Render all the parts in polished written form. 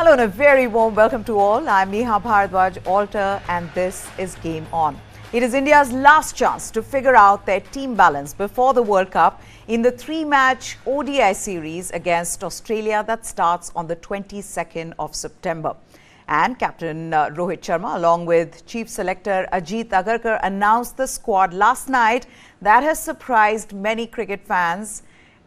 Hello and a very warm welcome to all. I'm Neha Bharadwaj Alter and this is Game On. It is India's last chance to figure out their team balance before the World Cup in the three-match ODI series against Australia that starts on the 22nd of September. And Captain Rohit Sharma along with Chief Selector Ajit Agarkar announced the squad last night that has surprised many cricket fans,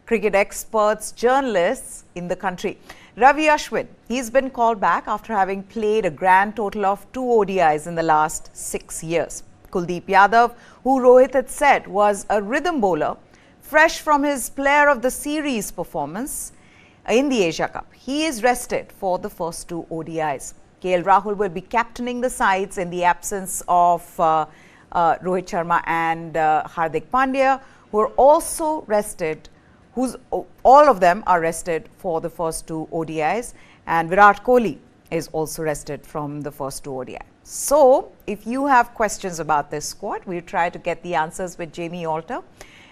cricket experts, journalists in the country. Ravi Ashwin, he's been called back after having played a grand total of 2 ODIs in the last 6 years. Kuldeep Yadav, who Rohit had said was a rhythm bowler, fresh from his Player of the Series performance in the Asia Cup, he is rested for the first 2 ODIs. Rahul will be captaining the sides in the absence of Rohit Sharma and Hardik Pandya, who are also rested. All of them are rested for the first 2 ODIs, and Virat Kohli is also rested from the first 2 ODIs. So, if you have questions about this squad, we'll try to get the answers with Jamie Alter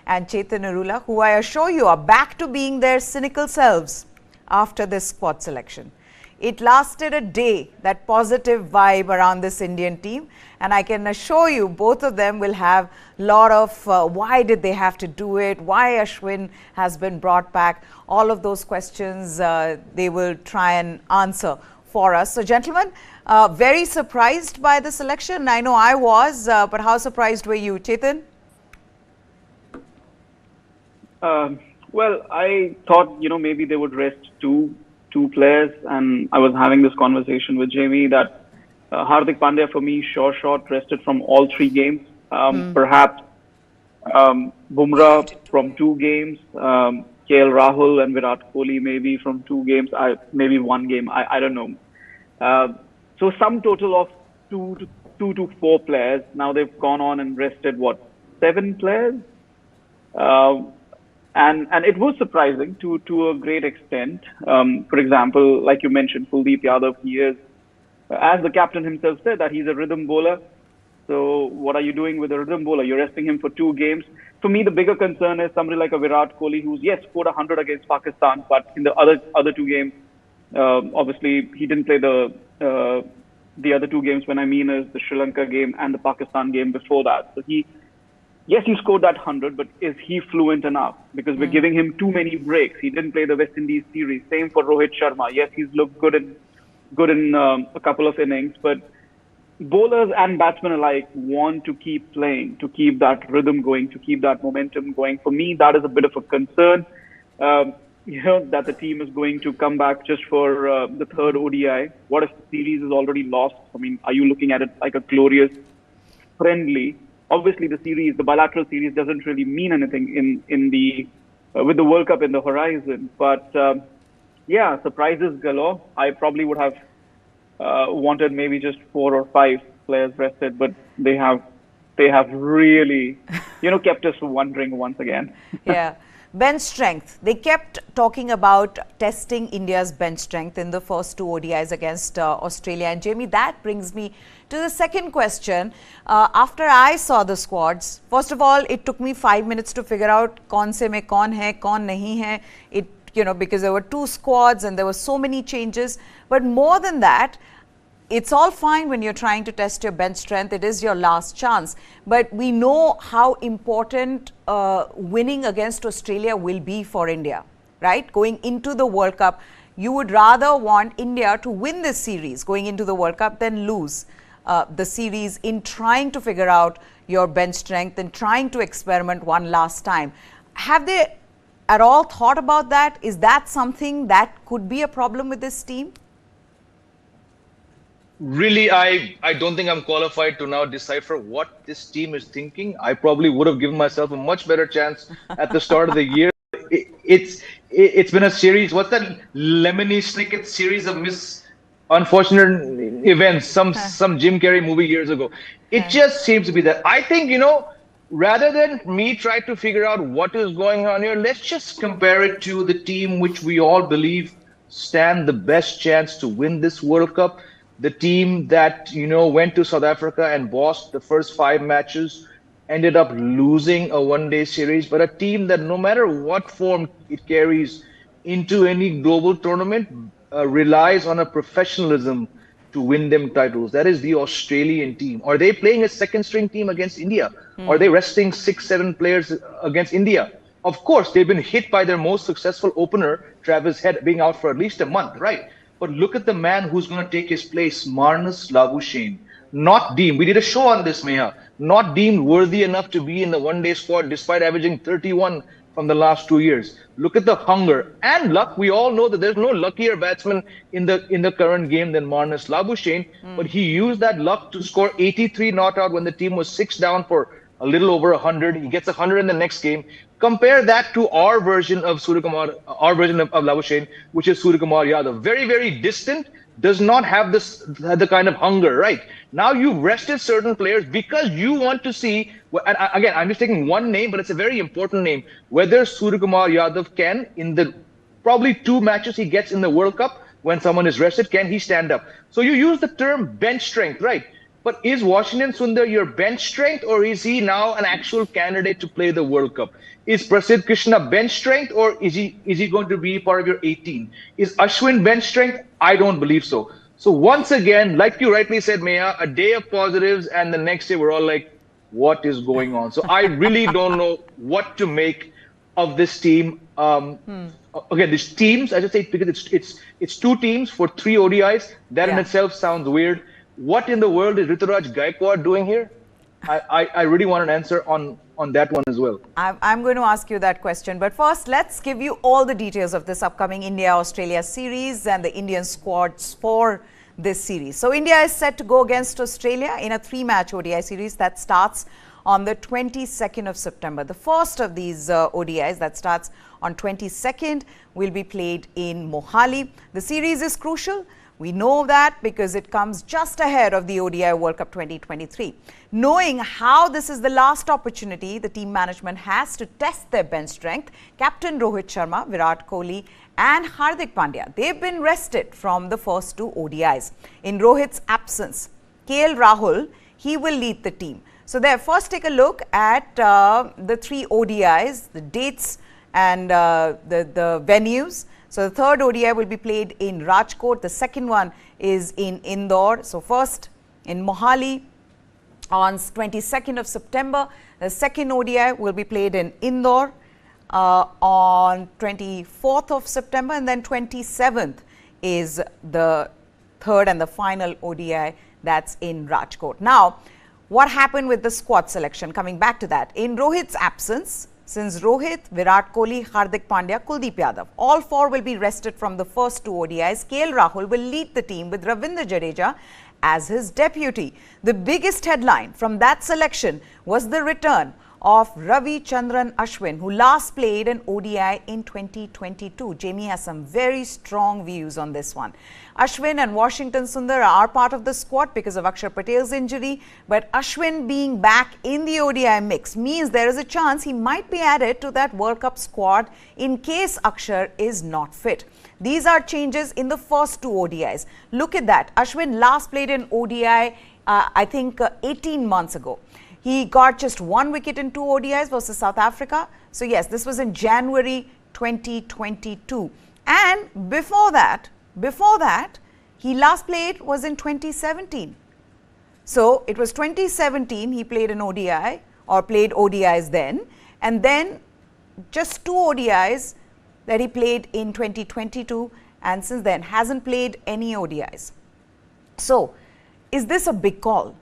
and Chetan Arula, who I assure you are back to being their cynical selves after this squad selection. It lasted a day, that positive vibe around this Indian team, and I can assure you both of them will have a lot of why did they have to do it, why Ashwin has been brought back, all of those questions they will try and answer for us. So gentlemen, very surprised by the selection. I know I was, but how surprised were you, Chetan? Well, I thought, maybe they would rest two players, and I was having this conversation with Jamie that Hardik Pandya for me short rested from all 3 games. Perhaps Bumrah from 2 games, Rahul and Virat Kohli maybe from 2 games, maybe 1 game, I don't know. So some total of 2 to 4 players. Now they've gone on and rested 7 players. And it was surprising to a great extent. For example, like you mentioned, Kuldeep Yadav, he is, as the captain himself said, that he's a rhythm bowler. So what are you doing with a rhythm bowler? You're resting him for 2 games. For me, the bigger concern is somebody like a Virat Kohli, who's, yes, scored 100 against Pakistan, but in the other 2 games, obviously, he didn't play the other 2 games. When I mean is the Sri Lanka game and the Pakistan game before that. So yes, he scored that 100, but is he fluent enough? Because we're giving him too many breaks. He didn't play the West Indies series. Same for Rohit Sharma. Yes, he's looked good in a couple of innings, but bowlers and batsmen alike want to keep playing, to keep that rhythm going, to keep that momentum going. For me, that is a bit of a concern. That the team is going to come back just for the 3rd ODI. What if the series is already lost? I mean, are you looking at it like a glorious friendly? Obviously, the bilateral series doesn't really mean anything with the World Cup in the horizon. But yeah, surprises galore. I probably would have wanted maybe just 4 or 5 players rested, but they have really, kept us wondering once again. Yeah. Bench strength. They kept talking about testing India's bench strength in the first 2 ODIs against Australia. And Jamie, that brings me to the second question. After I saw the squads, first of all, it took me 5 minutes to figure out kaun se mein kaun hai, kaun nahi hai. Because there were 2 squads and there were so many changes. But more than that, it's all fine when you're trying to test your bench strength. It is your last chance. But we know how important winning against Australia will be for India, right? Going into the World Cup, you would rather want India to win this series going into the World Cup than lose the series in trying to figure out your bench strength and trying to experiment one last time. Have they at all thought about that? Is that something that could be a problem with this team? Really, I don't think I'm qualified to now decipher what this team is thinking. I probably would have given myself a much better chance at the start of the year. It's been a series. What's that Lemony Snicket series of unfortunate events? Some Jim Carrey movie years ago. It just seems to be that. I think, rather than me try to figure out what is going on here, let's just compare it to the team which we all believe stand the best chance to win this World Cup. The team that, went to South Africa and bossed the first 5 matches, ended up losing a one-day series, but a team that no matter what form it carries into any global tournament, relies on a professionalism to win them titles. That is the Australian team. Are they playing a second string team against India? Are they resting 6, 7 players against India? Of course, they've been hit by their most successful opener, Travis Head, being out for at least a month, right? But look at the man who's going to take his place, Marnus Labuschagne. Not deemed, we did a show on this, Meha, not deemed worthy enough to be in the one-day squad despite averaging 31 from the last 2 years. Look at the hunger and luck. We all know that there's no luckier batsman in the current game than Marnus Labuschagne, but he used that luck to score 83 not out when the team was 6 down for a little over 100. He gets 100 in the next game. Compare that to our version of our version of Labuschagne, which is Suryakumar Yadav. Very, very distant, does not have the kind of hunger, right? Now you've rested certain players because you want to see, and again, I'm just taking one name, but it's a very important name, whether Suryakumar Yadav can, in the probably 2 matches he gets in the World Cup, when someone is rested, can he stand up? So you use the term bench strength, right? But is Washington Sundar your bench strength, or is he now an actual candidate to play the World Cup? Is Prasidh Krishna bench strength, or is he going to be part of your 18? Is Ashwin bench strength? I don't believe so. So once again, like you rightly said, Meha, a day of positives, and the next day we're all like, what is going on? So I really don't know what to make of this team. Again, these teams, I just say, because it's 2 teams for 3 ODIs. That in itself sounds weird. What in the world is Rituraj Gaikwad doing here? I really want an answer on that one as well. I'm going to ask you that question. But first, let's give you all the details of this upcoming India-Australia series and the Indian squads for this series. So India is set to go against Australia in a 3-match ODI series that starts on the 22nd of September. The first of these ODIs that starts on 22nd will be played in Mohali. The series is crucial. We know that because it comes just ahead of the ODI World Cup 2023. Knowing how this is the last opportunity the team management has to test their bench strength, Captain Rohit Sharma, Virat Kohli and Hardik Pandya, they've been rested from the first 2 ODIs. In Rohit's absence, Rahul, he will lead the team. So there, first take a look at the 3 ODIs, the dates and the venues. So the 3rd ODI will be played in Rajkot. The second one is in Indore. So first in Mohali on 22nd of September. The second ODI will be played in Indore on 24th of September. And then 27th is the 3rd and the final ODI that's in Rajkot. Now, what happened with the squad selection? Coming back to that. In Rohit's absence, since Rohit, Virat Kohli, Hardik Pandya, Kuldeep Yadav, all 4 will be rested from the first 2 ODIs. Rahul will lead the team with Ravindra Jadeja as his deputy. The biggest headline from that selection was the return of Ravichandran Ashwin, who last played an ODI in 2022. Jamie has some very strong views on this one. Ashwin and Washington Sundar are part of the squad because of Akshar Patel's injury, but Ashwin being back in the ODI mix means there is a chance he might be added to that World Cup squad in case Akshar is not fit. These are changes in the first 2 ODIs. Look at that. Ashwin last played an ODI, I think 18 months ago. He got just 1 wicket in 2 ODIs versus South Africa. So yes, this was in January 2022. And before that, he last played was in 2017. So it was 2017 he played an ODI or played ODIs then. And then just 2 ODIs that he played in 2022. And since then hasn't played any ODIs. So is this a big call?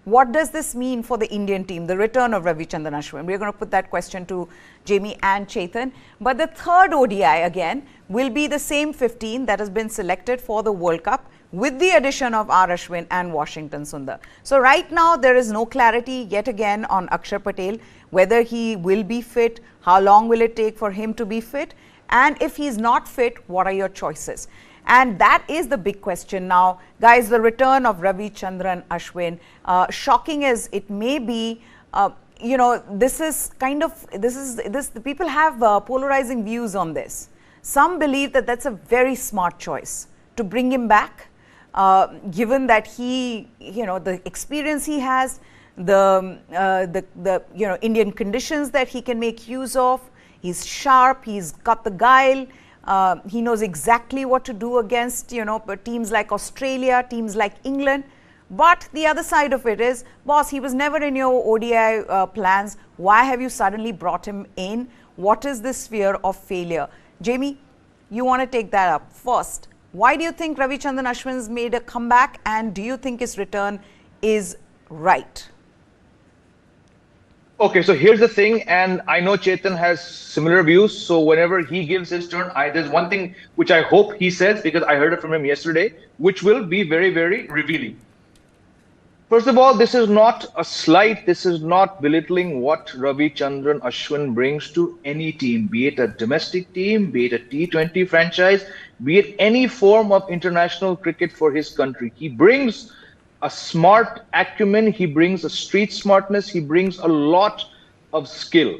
What does this mean for the Indian team, the return of Ravichandran Ashwin? We're going to put that question to Jamie and Chetan. But the 3rd ODI again will be the same 15 that has been selected for the World Cup with the addition of R. Ashwin and Washington Sundar. So right now there is no clarity yet again on Akshar Patel, whether he will be fit, how long will it take for him to be fit, and if he's not fit, what are your choices? And that is the big question now. Guys, the return of Ravichandran Ashwin, shocking as it may be, you know, the people have polarizing views on this. Some believe that that's a very smart choice to bring him back, given that he, you know, the experience he has, the you know, Indian conditions that he can make use of. He's sharp, he's got the guile. He knows exactly what to do against, teams like Australia, teams like England. But the other side of it is, boss, he was never in your ODI plans. Why have you suddenly brought him in? What is this fear of failure? Jamie, you want to take that up first. Why do you think Ravichandran Ashwin's made a comeback, and do you think his return is right? Okay, so here's the thing, and I know Chetan has similar views. So whenever he gives his turn, there's one thing which I hope he says, because I heard it from him yesterday, which will be very, very revealing. First of all, this is not a slight, this is not belittling what Ravichandran Ashwin brings to any team, be it a domestic team, be it a T20 franchise, be it any form of international cricket for his country. He brings a smart acumen, he brings a street smartness, he brings a lot of skill.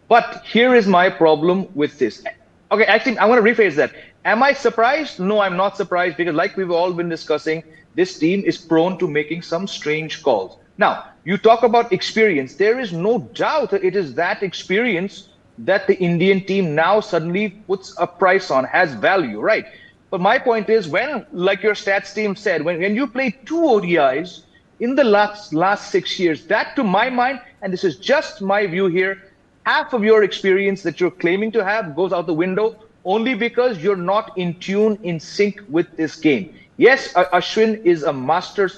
But here is my problem with this. Okay, actually, I want to rephrase that. Am I surprised? No, I'm not surprised, because like we've all been discussing, this team is prone to making some strange calls. Now, you talk about experience. There is no doubt that it is that experience that the Indian team now suddenly puts a price on, has value, right? But my point is, when, like your stats team said, when you play 2 ODIs in the last 6 years, that to my mind, and this is just my view here, half of your experience that you're claiming to have goes out the window only because you're not in tune, in sync with this game. Yes, Ashwin is a master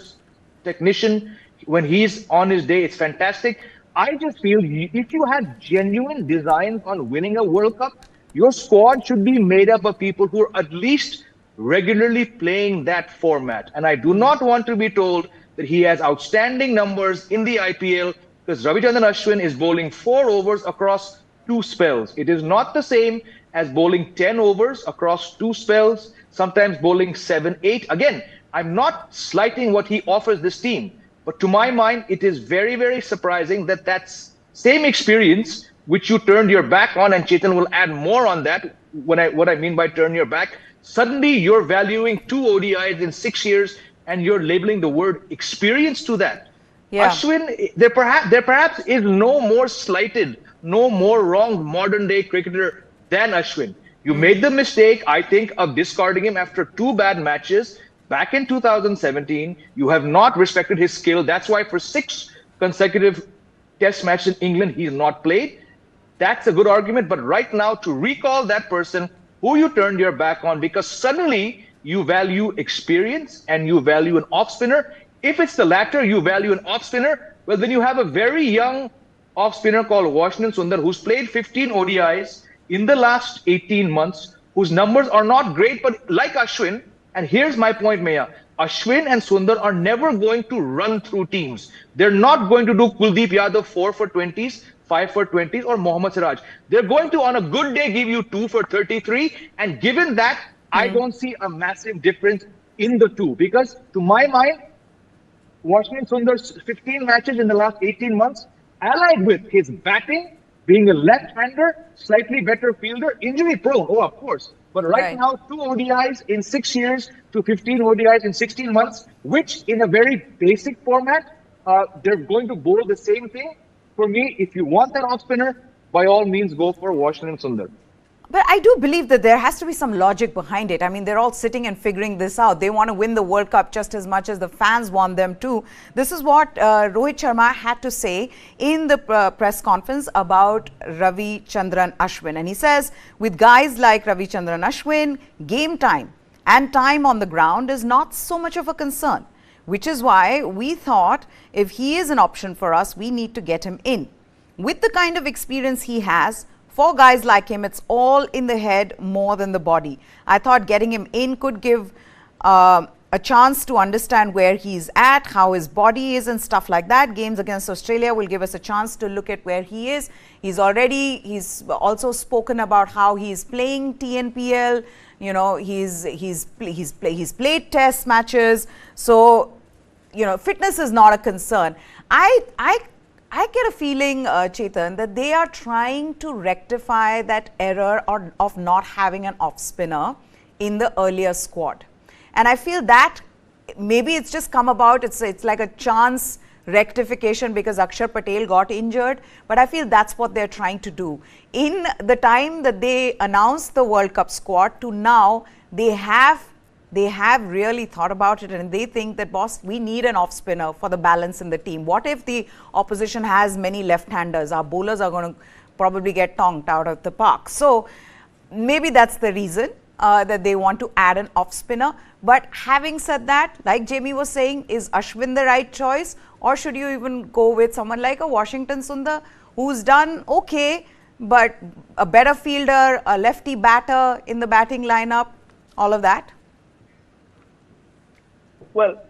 technician. When he's on his day, it's fantastic. I just feel if you have genuine designs on winning a World Cup, your squad should be made up of people who are at least regularly playing that format. And I do not want to be told that he has outstanding numbers in the IPL, because Ravichandran Ashwin is bowling 4 overs across 2 spells. It is not the same as bowling 10 overs across 2 spells, sometimes bowling 7, 8. Again, I'm not slighting what he offers this team, but to my mind, it is very, very surprising that that's same experience which you turned your back on, and Chetan will add more on that, what I mean by turn your back. Suddenly, you're valuing 2 ODIs in 6 years, and you're labeling the word experience to that. Yeah. Ashwin, there perhaps is no more slighted, no more wronged modern day cricketer than Ashwin. You made the mistake, I think, of discarding him after 2 bad matches back in 2017. You have not respected his skill. That's why for 6 consecutive test matches in England, he's not played. That's a good argument. But right now, to recall that person who you turned your back on because suddenly you value experience and you value an off spinner. If it's the latter, you value an off spinner, well, then you have a very young off spinner called Washington Sundar, who's played 15 ODIs in the last 18 months, whose numbers are not great, but like Ashwin, and here's my point, Maya, Ashwin and Sundar are never going to run through teams. They're not going to do Kuldeep Yadav 4 for 20s, 5 for 20s, or Mohammad Siraj. They're going to, on a good day, give you 2 for 33. And given that, I don't see a massive difference in the two. Because to my mind, Washington Sundar's 15 matches in the last 18 months, allied with his batting, being a left-hander, slightly better fielder, injury prone, oh, of course. But right now, 2 ODIs in 6 years to 15 ODIs in 16 months, which in a very basic format, they're going to bowl the same thing. For me, if you want that off spinner, by all means, go for Washington Sundar. But I do believe that there has to be some logic behind it. I mean, they're all sitting and figuring this out. They want to win the World Cup just as much as the fans want them to. This is what Rohit Sharma had to say in the press conference about Ravichandran Ashwin. And he says, with guys like Ravichandran Ashwin, game time and time on the ground is not so much of a concern, which is why we thought if he is an option for us, we need to get him in. With the kind of experience he has, for guys like him, it's all in the head more than the body. I thought getting him in could give a chance to understand where he's at, how his body is and stuff like that. Games against Australia will give us a chance to look at where he is. He's also spoken about how he's playing TNPL. You know, he's played test matches. So, you know, fitness is not a concern. I get a feeling, Chetan, that they are trying to rectify that error of not having an off spinner in the earlier squad. And I feel that maybe it's just come about, it's like a chance rectification because Akshar Patel got injured, but I feel that's what they're trying to do. In the time that they announced the World Cup squad to now, they have really thought about it, and they think that, boss, we need an off spinner for the balance in the team. What if the opposition has many left-handers? Our bowlers are going to probably get tonked out of the park. So maybe that's the reason that they want to add an off spinner. But having said that, like Jamie was saying, is Ashwin the right choice, or should you even go with someone like a Washington Sundar, who's done okay, but a better fielder, a lefty batter in the batting lineup, all of that? Well,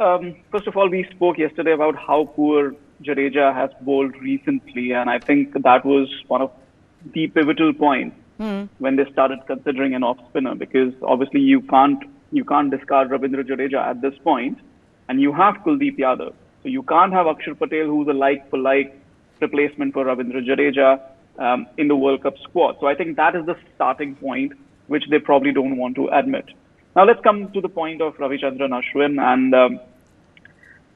first of all, we spoke yesterday about how poor Jadeja has bowled recently, and I think that was one of the pivotal points when they started considering an off spinner, because obviously you can't discard Ravindra Jadeja at this point, and you have Kuldeep Yadav, so you can't have Akshar Patel, who's a like for like replacement for Ravindra Jadeja in the World Cup squad. So I think that is the starting point, which they probably don't want to admit. Now let's come to the point of Ravichandran Ashwin, and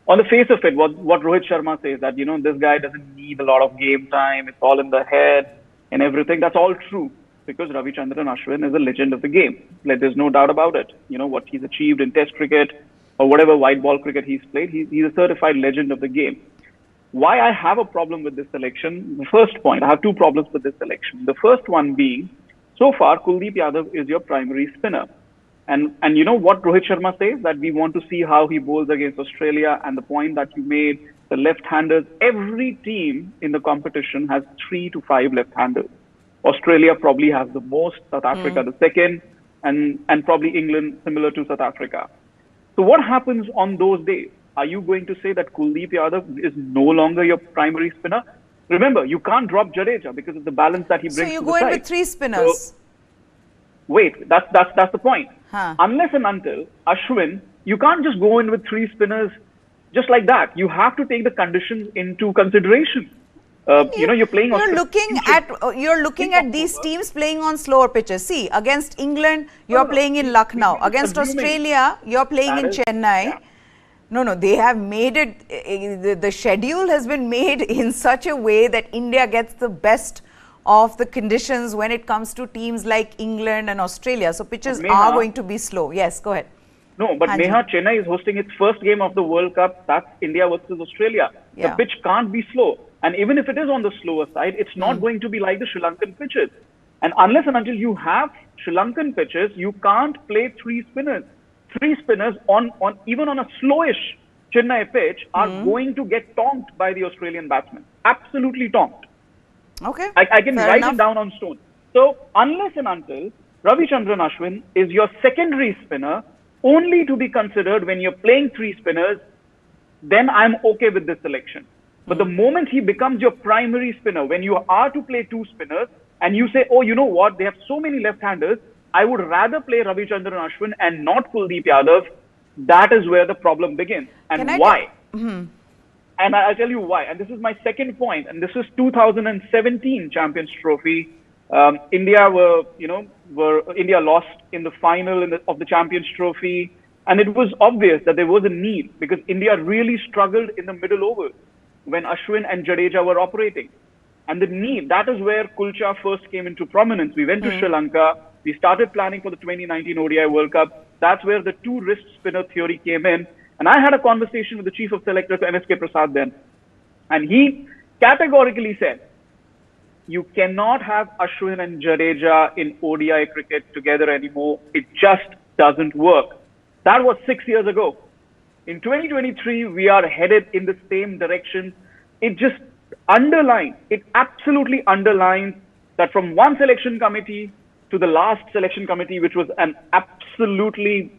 on the face of it, what Rohit Sharma says, that, this guy doesn't need a lot of game time, it's all in the head and everything. That's all true, because Ravichandran Ashwin is a legend of the game. There's no doubt about it. What he's achieved in Test cricket or whatever white ball cricket he's played, he's a certified legend of the game. Why I have a problem with this selection? The first point, I have two problems with this selection. The first one being, so far Kuldeep Yadav is your primary spinner. And you know what Rohit Sharma says? That we want to see how he bowls against Australia. And the point that you made, the left-handers, every team in the competition has 3 to 5 left-handers. Australia probably has the most, South Africa the second, and probably England similar to South Africa. So what happens on those days? Are you going to say that Kuldeep Yadav is no longer your primary spinner? Remember, you can't drop Jadeja because of the balance that he brings to the side. So you go in with 3 spinners. So, wait, that's the point. Unless and until Ashwin, you can't just go in with 3 spinners just like that. You have to take the conditions into consideration. You're playing. You're looking at these teams playing on slower pitches. See, against England, you're playing in Lucknow. Against Australia, you're playing in Chennai. Yeah. No, they have made it. The schedule has been made in such a way that India gets the best of the conditions when it comes to teams like England and Australia. So pitches are going to be slow. Yes, go ahead. No, but Neha, Chennai is hosting its first game of the World Cup. That's India versus Australia. Yeah. The pitch can't be slow. And even if it is on the slower side, it's not going to be like the Sri Lankan pitches. And unless and until you have Sri Lankan pitches, you can't play 3 spinners. 3 spinners even on a slowish Chennai pitch are going to get tonked by the Australian batsmen. Absolutely tonked. Okay. I can write it down on stone. So unless and until Ravichandran Ashwin is your secondary spinner, only to be considered when you're playing 3 spinners, then I'm okay with this selection. But the moment he becomes your primary spinner, when you are to play 2 spinners, and you say, oh, you know what, they have so many left-handers, I would rather play Ravichandran Ashwin and not Kuldeep Yadav, that is where the problem begins. And why? And I'll tell you why. And this is my second point. And this is 2017 Champions Trophy. India India lost in the final of the Champions Trophy. And it was obvious that there was a need, because India really struggled in the middle overs when Ashwin and Jadeja were operating. And the need, that is where Kulcha first came into prominence. We went to Sri Lanka. We started planning for the 2019 ODI World Cup. That's where the 2 wrist spinner theory came in. And I had a conversation with the chief of selectors, NSK Prasad, then. And he categorically said, you cannot have Ashwin and Jadeja in ODI cricket together anymore. It just doesn't work. That was 6 years ago. In 2023, we are headed in the same direction. It just underlines, it absolutely underlines that from one selection committee to the last selection committee, which was an absolutely,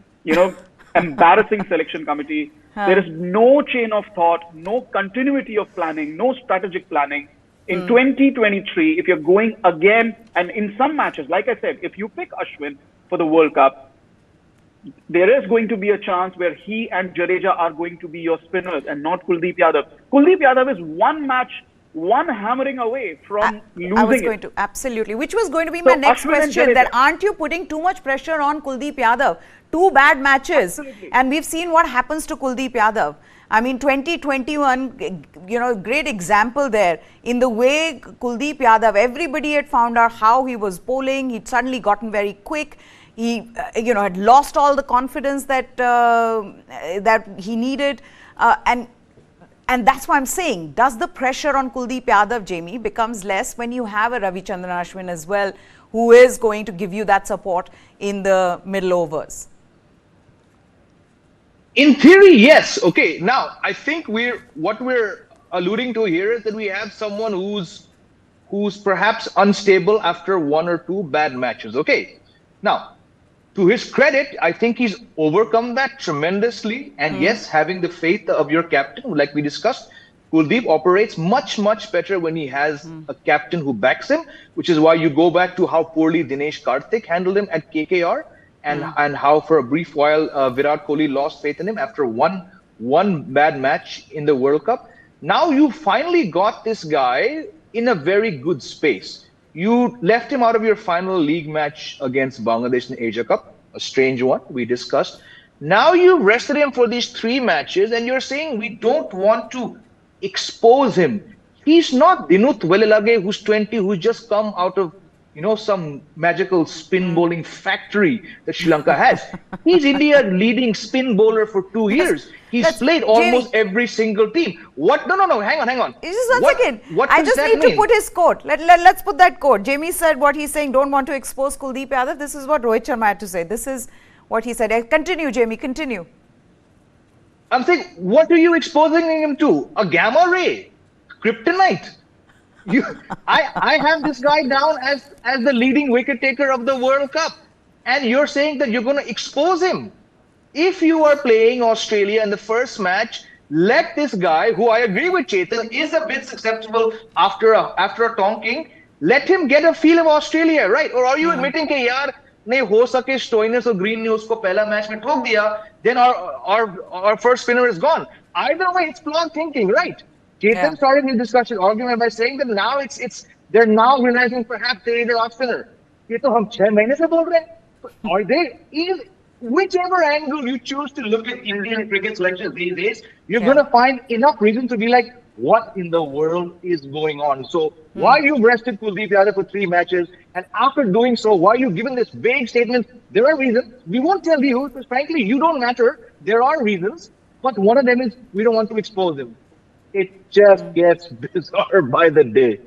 embarrassing selection committee. There is no chain of thought, no continuity of planning, no strategic planning. In 2023, if you're going again, and in some matches, like I said, if you pick Ashwin for the World Cup, there is going to be a chance where he and Jadeja are going to be your spinners and not Kuldeep Yadav. Kuldeep Yadav is one match, one hammering away from losing I was going to, absolutely, which was going to be my next question, that aren't you putting too much pressure on Kuldeep Yadav? 2 bad matches, and we've seen what happens to Kuldeep Yadav. I mean, 2021, great example there in the way Kuldeep Yadav, everybody had found out how he was bowling. He'd suddenly gotten very quick. He, had lost all the confidence that that he needed, and that's why I'm saying, does the pressure on Kuldeep Yadav, Jamie, becomes less when you have a Ravichandran Ashwin as well, who is going to give you that support in the middle overs? In theory, yes. Okay. Now, I think what we're alluding to here is that we have someone who's perhaps unstable after one or two bad matches. Okay. Now, to his credit, I think he's overcome that tremendously. And yes, having the faith of your captain, like we discussed, Kuldeep operates much, much better when he has a captain who backs him, which is why you go back to how poorly Dinesh Karthik handled him at KKR. And how for a brief while Virat Kohli lost faith in him after one bad match in the World Cup. Now you finally got this guy in a very good space. You left him out of your final league match against Bangladesh in Asia Cup, a strange one we discussed. Now you rested him for these 3 matches and you're saying we don't want to expose him. He's not Dinut Welelage, who's 20, who's just come out of some magical spin bowling factory that Sri Lanka has. He's India's leading spin bowler for 2 years. He's played almost every single team. What? No, hang on. Just one second. I just need to put his quote. Let's put that quote. Jamie said what he's saying, don't want to expose Kuldeep Yadav. This is what Rohit Sharma had to say. This is what he said. Continue, Jamie, continue. I'm saying, what are you exposing him to? A gamma ray? Kryptonite? I have this guy down as the leading wicket taker of the World Cup, and you're saying that you're going to expose him. If you are playing Australia in the first match, let this guy, who I agree with Chetan, is a bit susceptible after a tonking, let him get a feel of Australia, right? Or are you admitting that yaar nahi ho sake Stoinis or Green ne usko pehla match mein thok diya, then our first spinner is gone. Either way, it's flawed thinking, right? Chetan started his discussion argument by saying that now they're now realizing perhaps they need an off spinner. ये तो हम 6 महीने से बोल रहे हैं. Are they? Whichever angle you choose to look at Indian cricket selections these days, you're going to find enough reason to be like, what in the world is going on? So why you've rested Kuldeep Yadav for 3 matches, and after doing so, why you've given this vague statement? There are reasons. We won't tell you because frankly, you don't matter. There are reasons, but one of them is we don't want to expose him. It just gets bizarre by the day.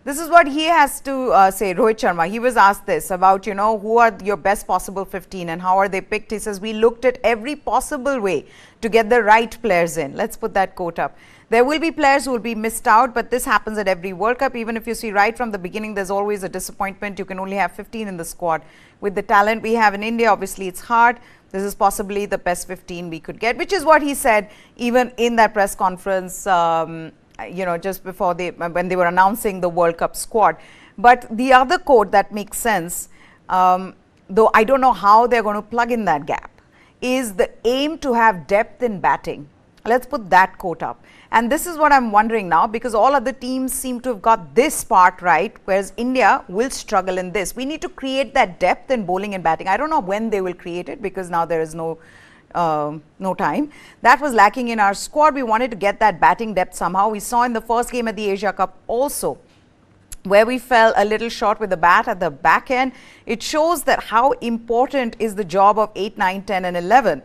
This is what he has to say, Rohit Sharma. He was asked this about, who are your best possible 15 and how are they picked. He says, we looked at every possible way to get the right players in. Let's put that quote up. There will be players who will be missed out, but this happens at every World Cup. Even if you see right from the beginning, there's always a disappointment. You can only have 15 in the squad. With the talent we have in India, obviously it's hard. This is possibly the best 15 we could get, which is what he said even in that press conference, just before when they were announcing the World Cup squad. But the other quote that makes sense, though I don't know how they're going to plug in that gap, is the aim to have depth in batting. Let's put that quote up. And this is what I'm wondering now, because all other teams seem to have got this part right, whereas India will struggle in this. We need to create that depth in bowling and batting. I don't know when they will create it, because now there is no time. That was lacking in our squad. We wanted to get that batting depth somehow. We saw in the first game at the Asia Cup also, where we fell a little short with the bat at the back end. It shows that how important is the job of 8, 9, 10 and 11.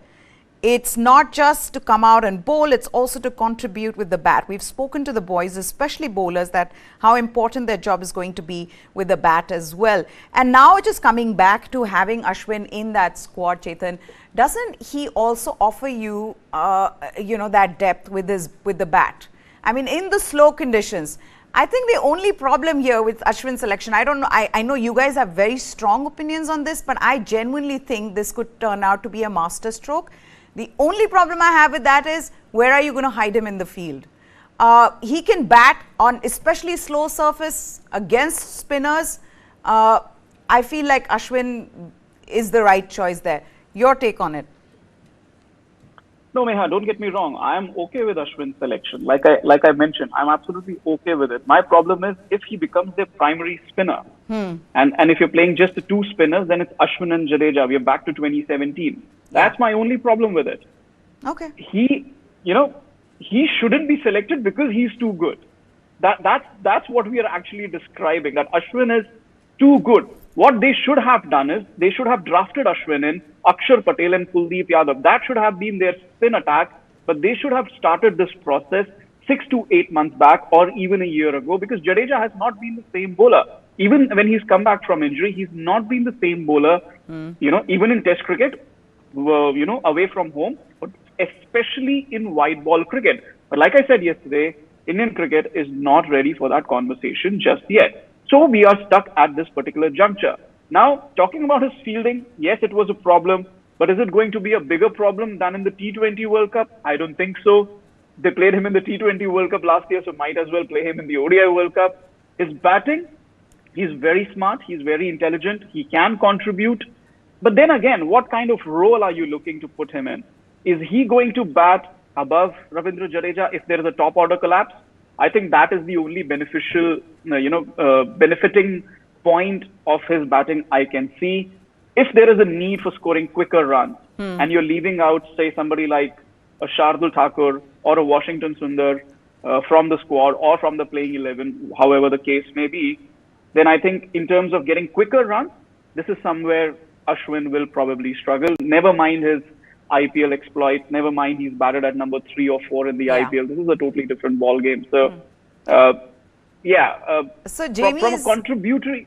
It's not just to come out and bowl, it's also to contribute with the bat. We've spoken to the boys, especially bowlers, that how important their job is going to be with the bat as well. And now just coming back to having Ashwin in that squad, Chetan, doesn't he also offer you, that depth with the bat? I mean, in the slow conditions, I think the only problem here with Ashwin's selection, I don't know, I know you guys have very strong opinions on this, but I genuinely think this could turn out to be a master stroke. The only problem I have with that is, where are you going to hide him in the field? He can bat on especially slow surface against spinners. I feel like Ashwin is the right choice there. Your take on it? No, Meha, don't get me wrong. I'm okay with Ashwin's selection. Like I mentioned, I'm absolutely okay with it. My problem is if he becomes their primary spinner, and if you're playing just the 2 spinners, then it's Ashwin and Jadeja. We're back to 2017. That's my only problem with it. Okay. He, he shouldn't be selected because he's too good. That's what we are actually describing, that Ashwin is too good. What they should have done is they should have drafted Ashwin in, Akshar Patel and Kuldeep Yadav. That should have been their spin attack, but they should have started this process 6 to 8 months back or even a year ago, because Jadeja has not been the same bowler. Even when he's come back from injury, he's not been the same bowler, even in Test cricket, away from home, but especially in white ball cricket. But like I said yesterday, Indian cricket is not ready for that conversation just yet. So we are stuck at this particular juncture. Now, talking about his fielding, yes, it was a problem, but is it going to be a bigger problem than in the T20 World Cup? I don't think so. They played him in the T20 World Cup last year, so might as well play him in the ODI World Cup. His batting, he's very smart, he's very intelligent, he can contribute. But then again, what kind of role are you looking to put him in? Is he going to bat above Ravindra Jadeja if there is a top order collapse? I think that is the only beneficial, benefiting point of his batting I can see. If there is a need for scoring quicker runs and you're leaving out, say, somebody like a Shardul Thakur or a Washington Sundar from the squad or from the playing 11, however the case may be, then I think in terms of getting quicker runs, this is somewhere Ashwin will probably struggle. Never mind his IPL exploit. Never mind he's batted at number 3 or 4 in the IPL. This is a totally different ball game. So, so Jamie from a contributory,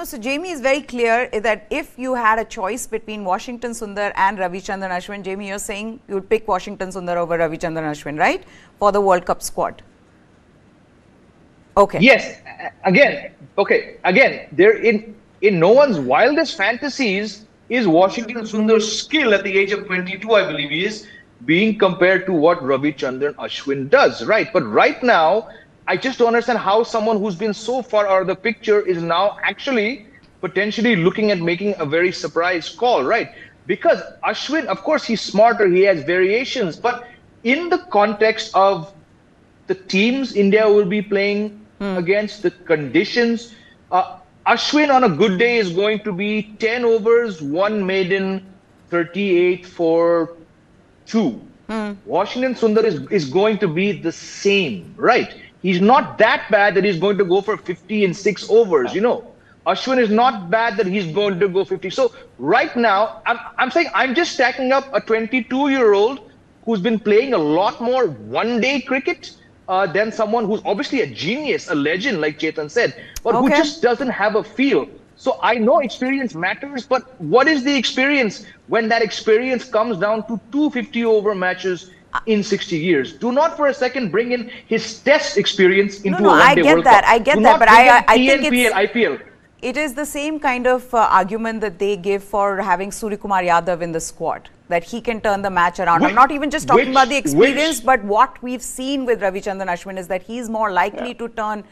So Jamie is very clear that if you had a choice between Washington Sundar and Ravichandran Ashwin, Jamie, you're saying you would pick Washington Sundar over Ravichandran Ashwin, right? For the World Cup squad. Okay. Yes. Again, they're in no one's wildest fantasies is Washington Sundar's skill at the age of 22, I believe he is, being compared to what Ravichandran Ashwin does, right? But right now, I just don't understand how someone who's been so far out of the picture is now actually potentially looking at making a very surprise call, right? Because Ashwin, of course, he's smarter, he has variations, but in the context of the teams India will be playing against, the conditions, Ashwin on a good day is going to be 10 overs, 1 maiden, 38 for 2. Washington Sundar is going to be the same, right? He's not that bad that he's going to go for 50 in 6 overs, Ashwin is not bad that he's going to go 50. So right now, I'm saying I'm just stacking up a 22-year-old who's been playing a lot more one-day cricket than someone who's obviously a genius, a legend, like Chetan said, but who just doesn't have a feel. So I know experience matters, but what is the experience when that experience comes down to 250-over matches in 60 years? Do not for a second bring in his test experience into a one-day World Cup. I get that, but I think it's... IPL. It is the same kind of argument that they give for having Suryakumar Yadav in the squad, that he can turn the match around. I'm not even just talking about the experience, but what we've seen with Ravichandran Ashwin is that he's more likely to turn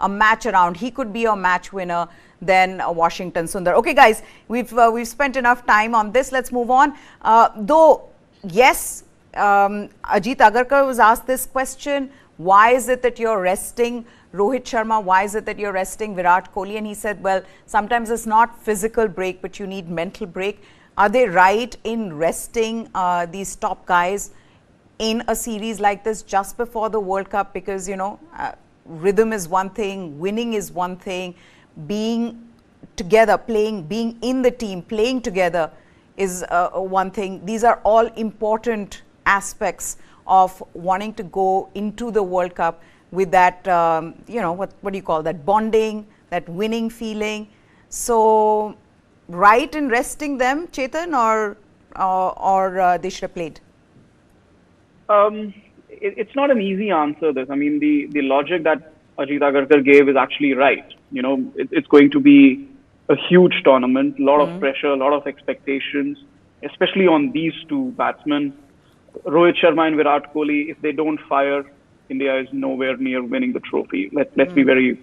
a match around. He could be a match winner than Washington Sundar. Okay, guys, we've spent enough time on this. Let's move on. Yes, Ajit Agarkar was asked this question. Why is it that you're resting Rohit Sharma? Why is it that you're resting Virat Kohli? And he said, well, sometimes it's not physical break, but you need mental break. Are they right in resting these top guys in a series like this just before the World Cup? Because, rhythm is one thing, winning is one thing, being together, playing, being in the team, playing together is one thing. These are all important aspects of wanting to go into the World Cup with that, what do you call that, bonding, that winning feeling. So, right in resting them, Chetan, or they should have played? It's not an easy answer, this. I mean, the logic that Ajit Agarkar gave is actually right. It's going to be a huge tournament, a lot of pressure, a lot of expectations, especially on these two batsmen. Rohit Sharma and Virat Kohli, if they don't fire, India is nowhere near winning the trophy. Let's be very,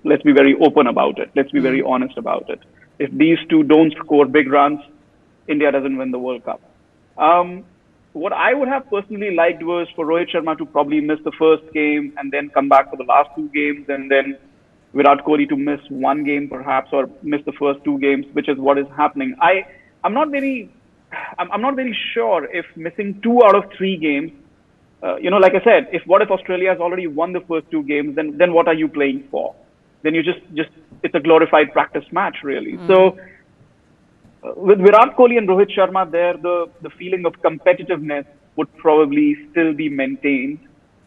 let's be very open about it. Let's be very honest about it. If these two don't score big runs, India doesn't win the World Cup. What I would have personally liked was for Rohit Sharma to probably miss the first game and then come back for the last 2 games, and then Virat Kohli to miss 1 game perhaps, or miss the first 2 games, which is what is happening. I'm not very sure if missing 2 out of 3 games like I said, what if Australia has already won the first two games? Then what are you playing for? Then you just it's a glorified practice match, really. So with Virat Kohli and Rohit Sharma there, the feeling of competitiveness would probably still be maintained,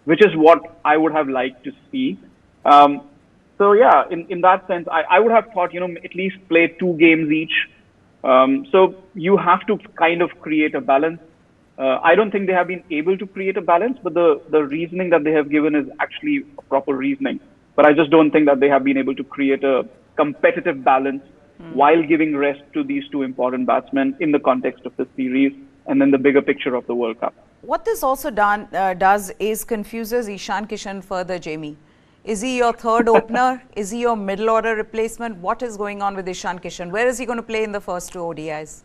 which is what I would have liked to see. So yeah, in that sense, I would have thought, at least play two games each. So you have to kind of create a balance. I don't think they have been able to create a balance, but the reasoning that they have given is actually a proper reasoning. But I just don't think that they have been able to create a competitive balance while giving rest to these two important batsmen in the context of the series and then the bigger picture of the World Cup. What this also does is confuses Ishan Kishan further, Jamie. Is he your third opener? Is he your middle order replacement? What is going on with Ishan Kishan? Where is he going to play in the first two ODIs?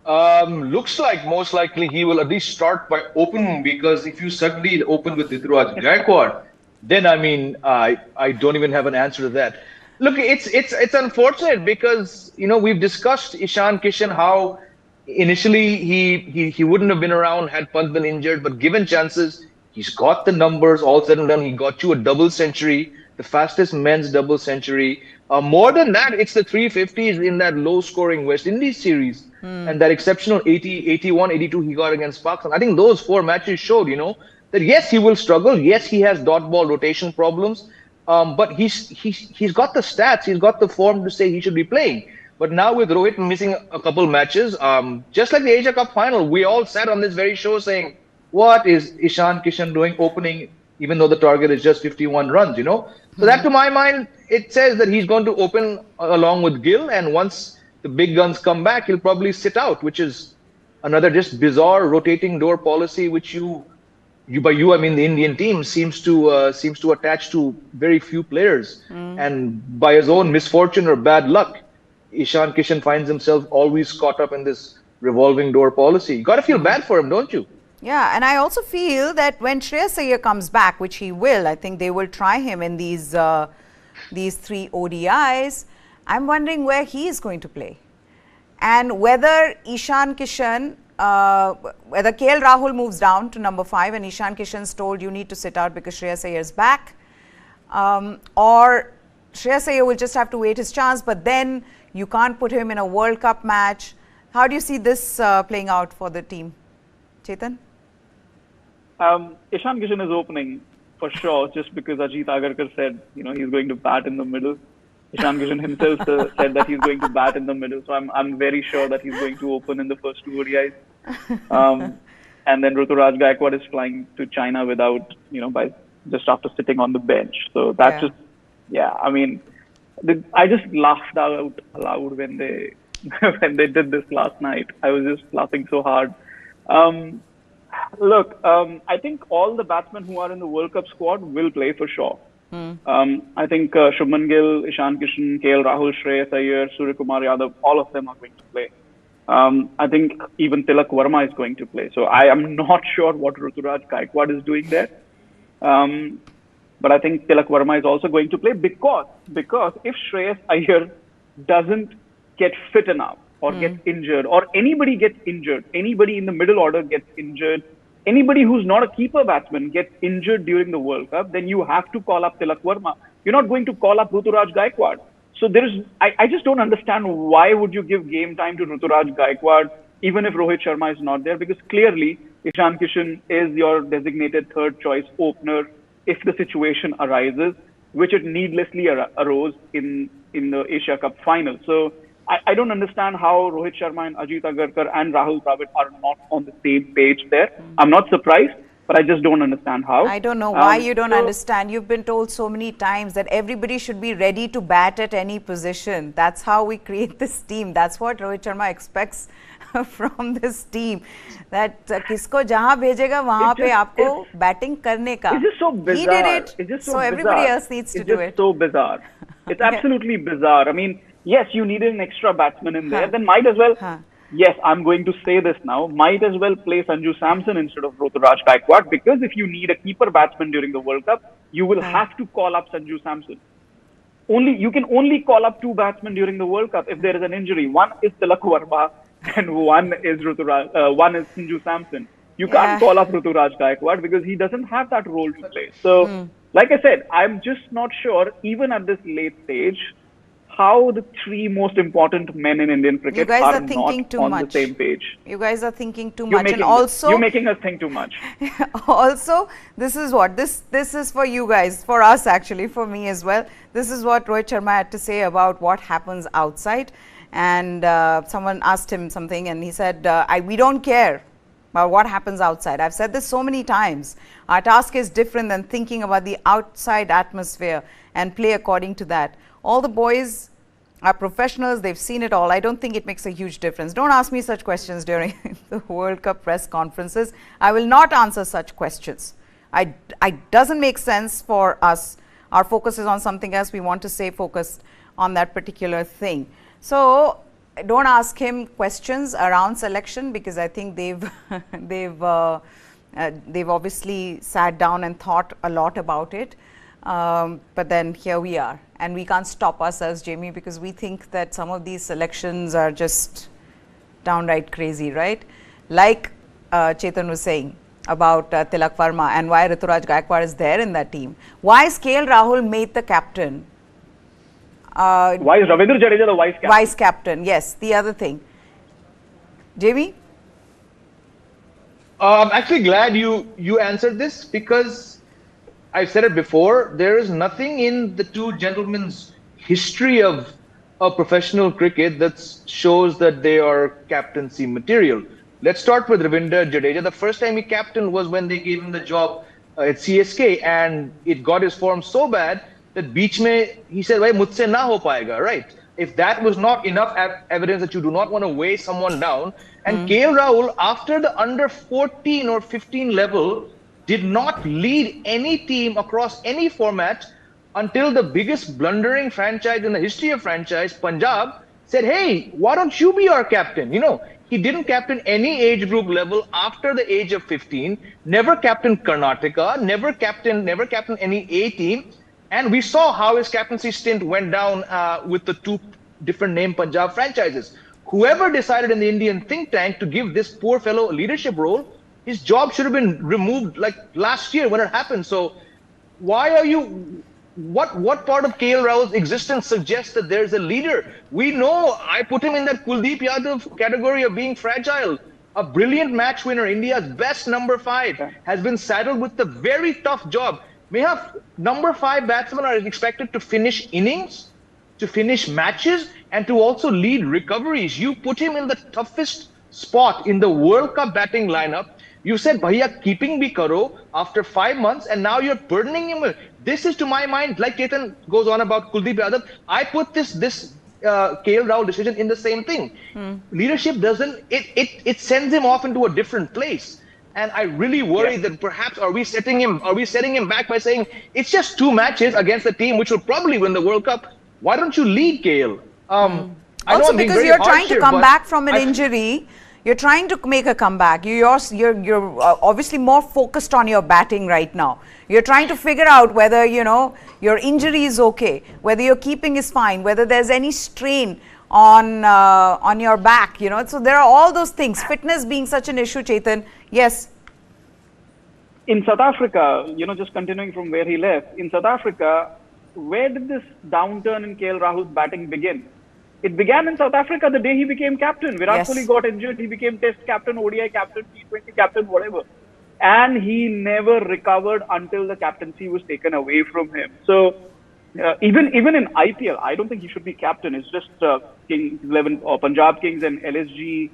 Looks like most likely he will at least start by opening, because if you suddenly open with Ruturaj Gaikwad, then I don't even have an answer to that. Look, it's unfortunate because we've discussed Ishan Kishan, how initially he wouldn't have been around had Pant been injured, but given chances, he's got the numbers. All said and done, he got you a double century, the fastest men's double century. More than that, it's the 350s in that low-scoring West Indies series and that exceptional 80, 81, 82 he got against Pakistan. I think those four matches showed, that yes, he will struggle. Yes, he has dot ball rotation problems. But he's got the stats, he's got the form to say he should be playing. But now with Rohit missing a couple matches, just like the Asia Cup final, we all sat on this very show saying, what is Ishan Kishan doing opening, even though the target is just 51 runs, So that, to my mind, it says that he's going to open along with Gill, and once the big guns come back, he'll probably sit out, which is another just bizarre rotating door policy, which by you, I mean the Indian team seems to attach to very few players, and by his own misfortune or bad luck, Ishan Kishan finds himself always caught up in this revolving door policy. You got to feel bad for him, don't you? Yeah, and I also feel that when Shreyas Iyer comes back, which he will, I think they will try him in these three ODIs. I'm wondering where he is going to play, and whether Ishan Kishan. Whether KL Rahul moves down to number 5 and Ishan Kishan's told you need to sit out because Shreyas Iyer is back, or Shreyas Iyer will just have to wait his chance, but then you can't put him in a World Cup match. How do you see this playing out for the team? Chetan? Ishan Kishan is opening for sure, just because Ajit Agarkar said, he's going to bat in the middle. Ishan Kishan himself said that he's going to bat in the middle, so I'm very sure that he's going to open in the first two ODIs. And then Ruturaj Gaikwad is flying to China without, by just after sitting on the bench. So that's I just laughed out loud when they did this last night. I was just laughing so hard. Look, I think all the batsmen who are in the World Cup squad will play for sure. I think Shubman Gill, Ishan Kishan, KL Rahul, Shreyas Iyer, Suryakumar Yadav, all of them are going to play. I think even Tilak Verma is going to play. So I am not sure what Ruturaj Gaikwad is doing there. But I think Tilak Verma is also going to play because if Shreyas Iyer doesn't get fit enough or gets injured, or anybody gets injured, anybody in the middle order gets injured, anybody who's not a keeper batsman gets injured during the World Cup, then you have to call up Tilak Verma. You're not going to call up Ruturaj Gaikwad. So I just don't understand why would you give game time to Ruturaj Gaikwad even if Rohit Sharma is not there, because clearly Ishan Kishan is your designated third choice opener if the situation arises, which it needlessly arose in the Asia Cup final. So I don't understand how Rohit Sharma and Ajit Agarkar and Rahul Dravid are not on the same page there. I'm not surprised, but I just don't understand how. I don't know why you don't understand. You've been told so many times that everybody should be ready to bat at any position. That's how we create this team. That's what Rohit Sharma expects from this team. That किसको जहाँ भेजेगा वहाँ पे आपको batting करने का. It's just so bizarre. He did it, it's just so everybody else needs to do it. It's so bizarre. It's absolutely bizarre. I mean, yes, you needed an extra batsman in there. Then might as well. Yes, I'm going to say this now. Might as well play Sanju Samson instead of Ruturaj Gaikwad, because if you need a keeper batsman during the World Cup, you will have to call up Sanju Samson. You can only call up two batsmen during the World Cup if there is an injury. One is Tilak Verma and one is Sanju Samson. You can't call up Ruturaj Gaikwad because he doesn't have that role to play. So, like I said, I'm just not sure, even at this late stage, how the three most important men in Indian cricket are not on the same page. You guys are thinking too much. And also, you're making us think too much. Also, this is what this is for you guys, for us actually, for me as well. This is what Rohit Sharma had to say about what happens outside. And someone asked him something, and he said, "We don't care about what happens outside. I've said this so many times. Our task is different than thinking about the outside atmosphere and play according to that. All the boys are professionals. They've seen it all. I don't think it makes a huge difference. Don't ask me such questions during the World Cup press conferences. I will not answer such questions. It doesn't make sense for us. Our focus is on something else. We want to stay focused on that particular thing." So don't ask him questions around selection, because I think they've obviously sat down and thought a lot about it. But then here we are, and we can't stop ourselves, Jamie, because we think that some of these selections are just downright crazy, right? Like Chetan was saying about Tilak Verma, and why Ruturaj Gaikwad is there in that team. Why is KL Rahul made the captain? Why is Ravindra Jadeja the vice captain? Vice captain, yes. The other thing. Jamie? I'm actually glad you answered this, because I've said it before. There is nothing in the two gentlemen's history of professional cricket that shows that they are captaincy material. Let's start with Ravindra Jadeja. The first time he captained was when they gave him the job at CSK, and it got his form so bad that beach mein he said, "Bhai, mujhse na ho payega," right? If that was not enough evidence that you do not want to weigh someone down, and KL Rahul, after the under 14 or 15 level, did not lead any team across any format until the biggest blundering franchise in the history of franchise, Punjab, said, "Hey, why don't you be our captain?" You know, he didn't captain any age group level after the age of 15, never captained Karnataka, never captained any A team. And we saw how his captaincy stint went down with the two different name Punjab franchises. Whoever decided in the Indian think tank to give this poor fellow a leadership role, his job should have been removed like last year when it happened. So why are you, what part of KL Rahul's existence suggests that there's a leader? We know, I put him in that Kuldeep Yadav category of being fragile. A brilliant match winner, India's best number 5, has been saddled with the very tough job. Number 5 batsmen are expected to finish innings, to finish matches, and to also lead recoveries. You put him in the toughest spot in the World Cup batting lineup. You said, "Bhaiya, keeping bhi karo," after 5 months, and now you're burdening him with. This is, to my mind, like Chetan goes on about Kuldeep Yadav, I put this KL Rahul decision in the same thing. Leadership doesn't, it sends him off into a different place. And I really worry that perhaps are we setting him back by saying it's just 2 matches against a team which will probably win the World Cup. Why don't you lead, KL? Also, because you're trying to come back from an injury, you're trying to make a comeback. You're obviously more focused on your batting right now. You're trying to figure out whether your injury is okay, whether your keeping is fine, whether there's any strain on your back, So there are all those things. Fitness being such an issue, Chetan. Yes. In South Africa, just continuing from where he left, in South Africa, where did this downturn in KL Rahul's batting begin? It began in South Africa the day he became captain. Virat Kohli got injured, he became Test captain, ODI captain, T20 captain, whatever. And he never recovered until the captaincy was taken away from him. So even in IPL, I don't think he should be captain. It's just Kings 11 or Punjab Kings and LSG.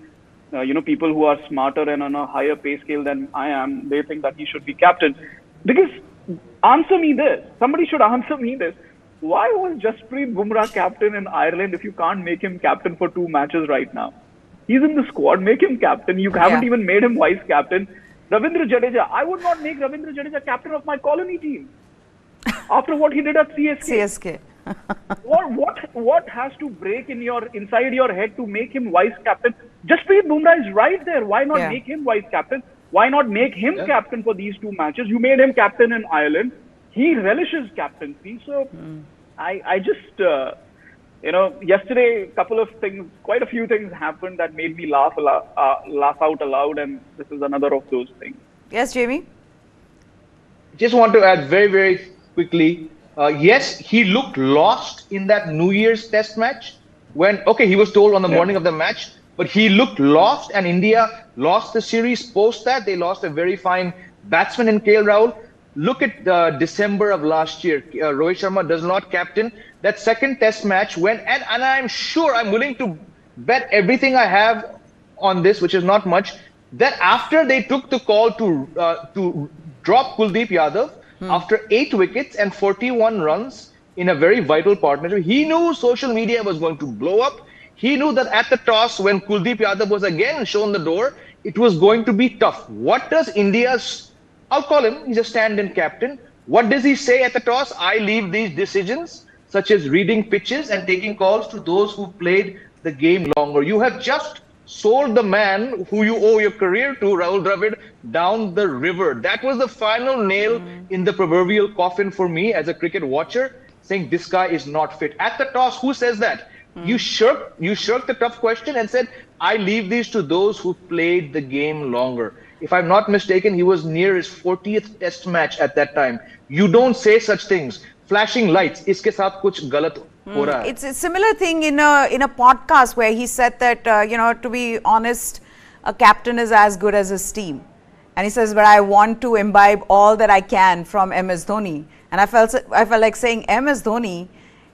People who are smarter and on a higher pay scale than I am, they think that he should be captain. Because answer me this. Somebody should answer me this. Why was Jasprit Bumrah captain in Ireland if you can't make him captain for 2 matches right now? He's in the squad. Make him captain. You haven't even made him vice captain. Ravindra Jadeja. I would not make Ravindra Jadeja captain of my colony team after what he did at CSK. What has to break inside your head to make him vice captain? Jasprit Bumrah is right there. Why not make him vice captain? Why not make him captain for these 2 matches? You made him captain in Ireland. He relishes captaincy. So I just Yesterday, quite a few things happened that made me laugh out aloud, and this is another of those things. Yes, Jamie? Just want to add very, very quickly. Yes, he looked lost in that New Year's Test match when, okay, he was told on the Yeah. morning of the match, but he looked lost, and India lost the series post that. They lost a very fine batsman in KL Rahul. Look at December of last year. Rohit Sharma does not captain that second Test match when, and I'm sure, I'm willing to bet everything I have on this, which is not much, that after they took the call to drop Kuldeep Yadav after 8 wickets and 41 runs in a very vital partnership, he knew social media was going to blow up. He knew that at the toss, when Kuldeep Yadav was again shown the door, it was going to be tough. What does India's, I'll call him, he's a stand-in captain. What does he say at the toss? I leave these decisions, such as reading pitches and taking calls, to those who played the game longer. You have just sold the man who you owe your career to, Rahul Dravid, down the river. That was the final nail in the proverbial coffin for me as a cricket watcher, saying this guy is not fit. At the toss, who says that? You shirked the tough question and said, I leave these to those who played the game longer. If I'm not mistaken, he was near his 40th Test match at that time. You don't say such things. Flashing lights, iske saath kuch galat ho raha hai. It's a similar thing in a podcast where he said that, to be honest, a captain is as good as his team. And he says, but I want to imbibe all that I can from MS Dhoni. And I felt like saying MS Dhoni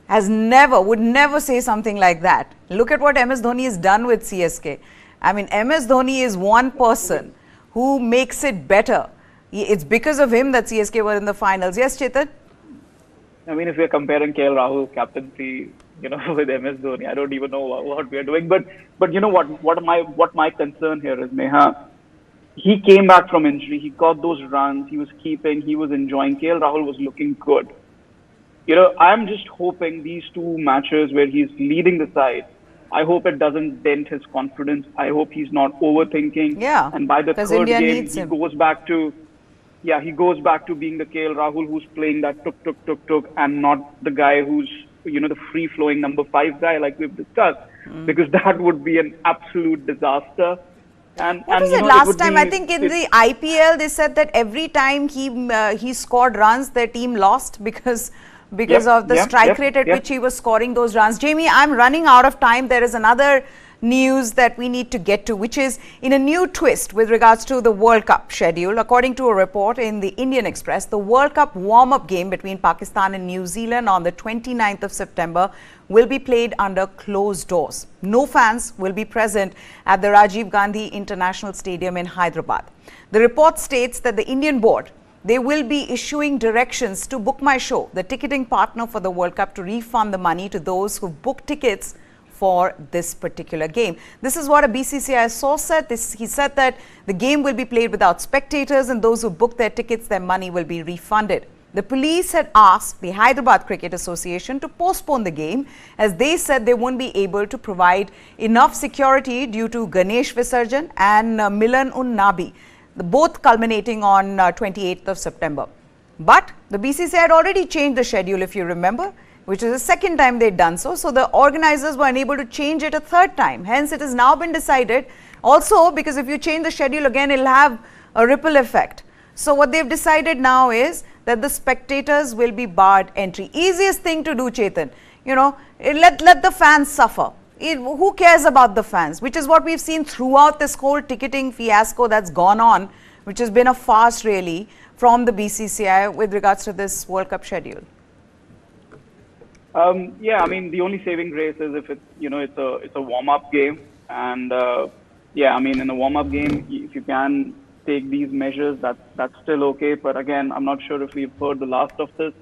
would never say something like that. Look at what MS Dhoni has done with CSK. I mean, MS Dhoni is one person who makes it better. It's because of him that CSK were in the finals. Yes, Chetan? I mean, if we're comparing KL Rahul captaincy, with MS Dhoni, I don't even know what we're doing. But you know what my concern here is, Neha. He came back from injury. He got those runs. He was keeping. He was enjoying. KL Rahul was looking good. I'm just hoping these two matches where he's leading the side, I hope it doesn't dent his confidence. I hope he's not overthinking. Yeah. And by the third India game, he goes back to being the KL Rahul who's playing that tuk, and not the guy who's, the free-flowing number 5 guy like we've discussed, because that would be an absolute disaster. What was it last time? I think in the IPL, they said that every time he scored runs, their team lost because of the strike rate at which he was scoring those runs. Jamie, I'm running out of time. There is another news that we need to get to, which is in a new twist with regards to the World Cup schedule. According to a report in the Indian Express, the World Cup warm-up game between Pakistan and New Zealand on the 29th of September will be played under closed doors. No fans will be present at the Rajiv Gandhi International Stadium in Hyderabad. The report states that the Indian board, they will be issuing directions to Book My Show, the ticketing partner for the World Cup, to refund the money to those who booked tickets for this particular game. This is what a BCCI source said. He said that the game will be played without spectators, and those who booked their tickets, their money will be refunded. The police had asked the Hyderabad Cricket Association to postpone the game, as they said they won't be able to provide enough security due to Ganesh Visarjan and Milan Nabi, both culminating on 28th of September. But the BCCI had already changed the schedule, if you remember, which is the second time they'd done so. So the organizers were unable to change it a third time. Hence, it has now been decided. Also, because if you change the schedule again, it'll have a ripple effect. So what they've decided now is that the spectators will be barred entry. Easiest thing to do, Chetan. Let the fans suffer. Who cares about the fans? Which is what we've seen throughout this whole ticketing fiasco that's gone on, which has been a farce really from the BCCI with regards to this World Cup schedule. I mean, the only saving grace is if it's a warm-up game, and in a warm-up game, if you can take these measures, that's still okay. But again, I'm not sure if we've heard the last of this.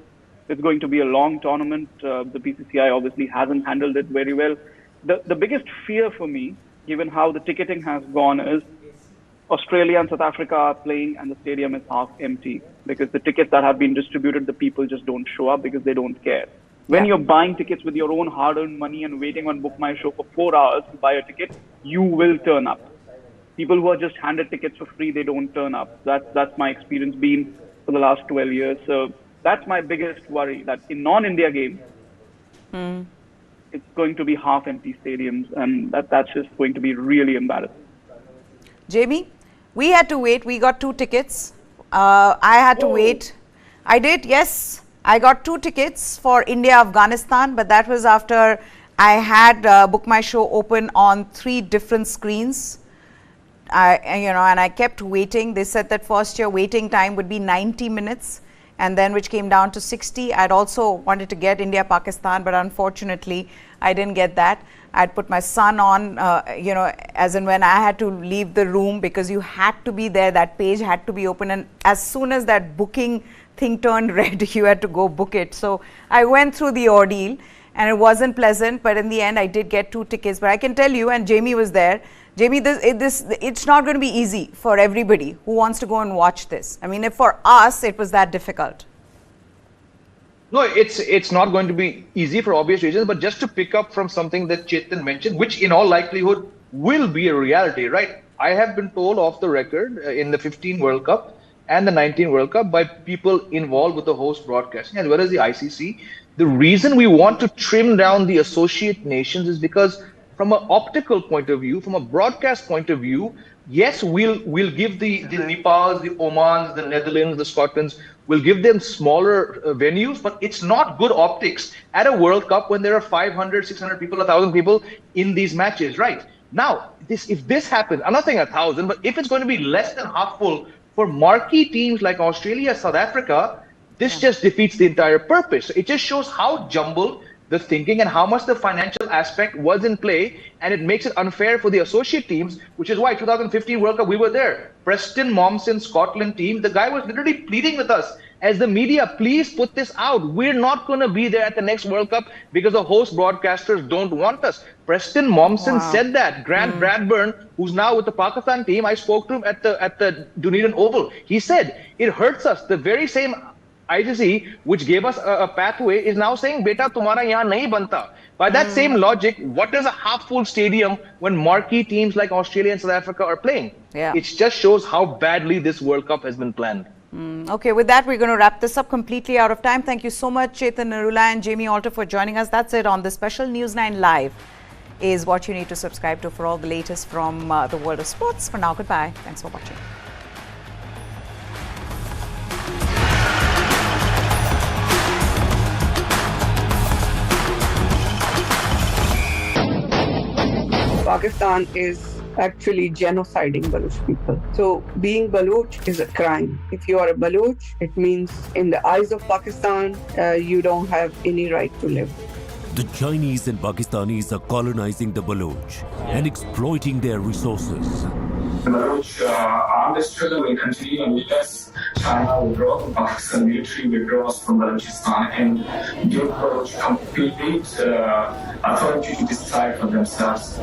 It's going to be a long tournament. The BCCI obviously hasn't handled it very well. The biggest fear for me, given how the ticketing has gone, is Australia and South Africa are playing and the stadium is half empty because the tickets that have been distributed, the people just don't show up because they don't care. When you're buying tickets with your own hard-earned money and waiting on Book My Show for 4 hours to buy a ticket, you will turn up. People who are just handed tickets for free, they don't turn up. That's my experience been for the last 12 years. So that's my biggest worry, that in non-India games, it's going to be half empty stadiums, and that's just going to be really embarrassing. Jamie, we had to wait. We got 2 tickets. I had to wait. I did, yes. I got 2 tickets for India Afghanistan, but that was after I had booked my show open on 3 different screens. And I kept waiting. They said that first year waiting time would be 90 minutes, and then which came down to 60. I'd also wanted to get India Pakistan, but unfortunately I didn't get that. I'd put my son on, as in when I had to leave the room, because you had to be there, that page had to be open, and as soon as that booking thing turned red, you had to go book it. So I went through the ordeal, and it wasn't pleasant, but in the end I did get 2 tickets. But I can tell you, and Jamie was there, Jamie, it's not going to be easy for everybody who wants to go and watch this. I mean, if for us it was that difficult. No, it's not going to be easy for obvious reasons, but just to pick up from something that Chetan mentioned, which in all likelihood will be a reality, right? I have been told off the record in the 15 World Cup and the 19 World Cup by people involved with the host broadcasting as well as the ICC. The reason we want to trim down the associate nations is because from an optical point of view, from a broadcast point of view, yes, we'll give the Nepals, the Omans, the Netherlands, the Scotlands, we'll give them smaller venues, but it's not good optics at a World Cup when there are 500, 600 people, 1,000 people in these matches, right? Now, if this happens, I'm not saying 1,000, but if it's going to be less than half full for marquee teams like Australia, South Africa, this just defeats the entire purpose. It just shows how jumbled the thinking and how much the financial aspect was in play, and it makes it unfair for the associate teams, which is why 2015 World Cup, we were there. Preston Momsen Scotland team, the guy was literally pleading with us as the media, please put this out. We're not going to be there at the next World Cup because the host broadcasters don't want us. Preston Momsen said that. Grant Bradburn, who's now with the Pakistan team, I spoke to him at the Dunedin Oval. He said, it hurts us. The very same ICC, which gave us a pathway, is now saying, beta, tumhara yahan nahi banta. By that same logic, what is a half-full stadium when marquee teams like Australia and South Africa are playing? Yeah. It just shows how badly this World Cup has been planned. Okay, with that, we're going to wrap this up. Completely out of time. Thank you so much, Chetan Narula and Jamie Alter, for joining us. That's it on the special News 9 Live is what you need to subscribe to for all the latest from the world of sports. For now, goodbye. Thanks for watching. Pakistan is actually genociding Baloch people. So being Baloch is a crime. If you are a Baloch, it means in the eyes of Pakistan, you don't have any right to live. The Chinese and Pakistanis are colonizing the Baloch and exploiting their resources. The Baloch armed struggle will continue unless China withdraws, Pakistan military withdraws from Balochistan and give Baloch complete authority to decide for themselves.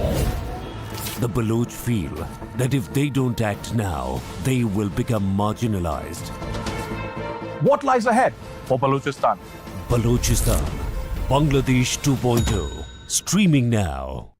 The Baloch feel that if they don't act now, they will become marginalized. What lies ahead for Balochistan? Balochistan, Bangladesh 2.0, streaming now.